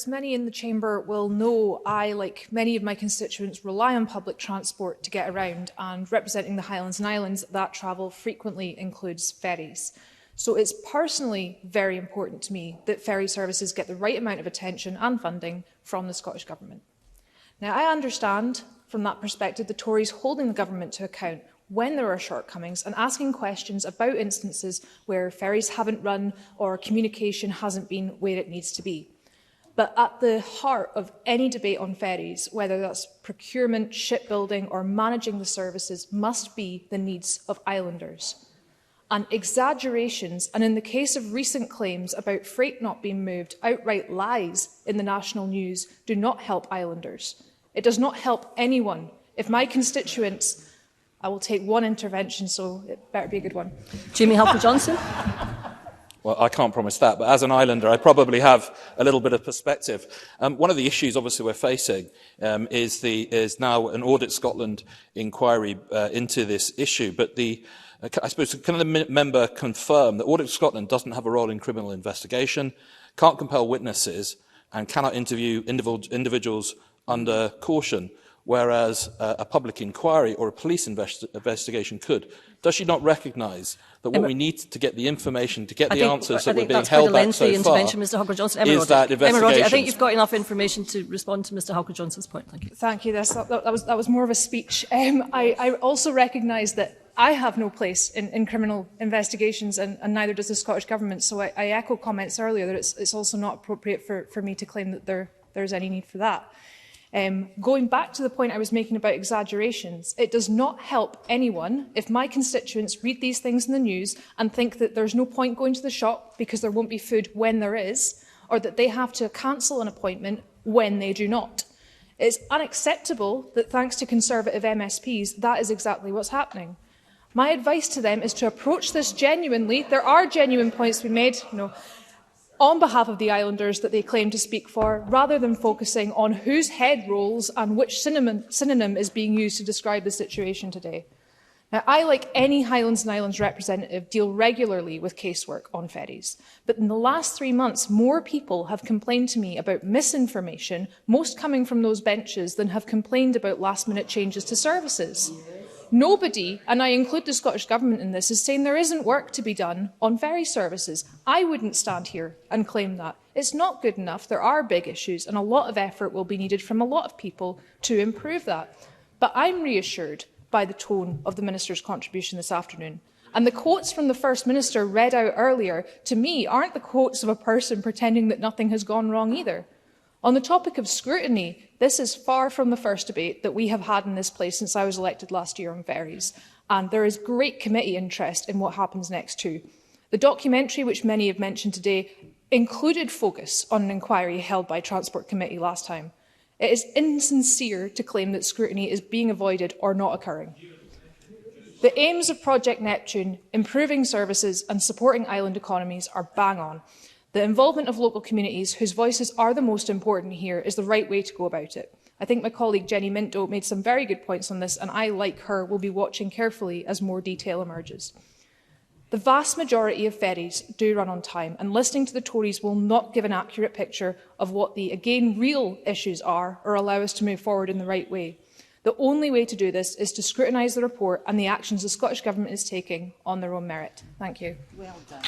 many in the Chamber will know, I, like many of my constituents, rely on public transport to get around, and representing the Highlands and Islands, that travel frequently includes ferries. So it's personally very important to me that ferry services get the right amount of attention and funding from the Scottish Government. Now, I understand from that perspective the Tories holding the Government to account when there are shortcomings and asking questions about instances where ferries haven't run or communication hasn't been where it needs to be. But at the heart of any debate on ferries, whether that's procurement, shipbuilding or managing the services, must be the needs of islanders. And exaggerations, and in the case of recent claims about freight not being moved, outright lies in the national news, do not help islanders. It does not help anyone. If my constituents, I will take one intervention, so it better be a good one. Jamie Halker-Johnson. Well, I can't promise that, but as an islander, I probably have a little bit of perspective. One of the issues, obviously, we're facing is now an Audit Scotland inquiry into this issue. But I suppose, can the member confirm that Audit Scotland doesn't have a role in criminal investigation, can't compel witnesses, and cannot interview individuals under caution, whereas a public inquiry or a police investigation could? Does she not recognise that what we need to get the information, to get the answers that we're being held back so far, Mr. Halker-Johnson. is that investigation? I think you've got enough information to respond to Mr. Halker-Johnson's point. Thank you. Thank you. That was more of a speech. I also recognise that I have no place in criminal investigations, and neither does the Scottish Government. So I echo comments earlier that it's also not appropriate for me to claim that there's any need for that. Going back to the point I was making about exaggerations, it does not help anyone if my constituents read these things in the news and think that there's no point going to the shop because there won't be food when there is, or that they have to cancel an appointment when they do not. It's unacceptable that, thanks to Conservative MSPs, that is exactly what's happening. My advice to them is to approach this genuinely. There are genuine points to be made, on behalf of the islanders that they claim to speak for, rather than focusing on whose head rolls and which synonym is being used to describe the situation today. Now, I, like any Highlands and Islands representative, deal regularly with casework on ferries. But in the last 3 months, more people have complained to me about misinformation, most coming from those benches, than have complained about last-minute changes to services. Nobody, and I include the Scottish Government in this, is saying there isn't work to be done on ferry services. I wouldn't stand here and claim that. It's not good enough. There are big issues, and a lot of effort will be needed from a lot of people to improve that. But I'm reassured by the tone of the Minister's contribution this afternoon. And the quotes from the First Minister read out earlier, to me, aren't the quotes of a person pretending that nothing has gone wrong either. On the topic of scrutiny, this is far from the first debate that we have had in this place since I was elected last year on ferries, and there is great committee interest in what happens next too. The documentary, which many have mentioned today, included focus on an inquiry held by Transport Committee last time. It is insincere to claim that scrutiny is being avoided or not occurring. The aims of Project Neptune, improving services and supporting island economies, are bang on. The involvement of local communities, whose voices are the most important here, is the right way to go about it. I think my colleague Jenny Minto made some very good points on this, and I, like her, will be watching carefully as more detail emerges. The vast majority of ferries do run on time, and listening to the Tories will not give an accurate picture of what the, again, real issues are, or allow us to move forward in the right way. The only way to do this is to scrutinise the report and the actions the Scottish Government is taking on their own merit. Thank you. Well done.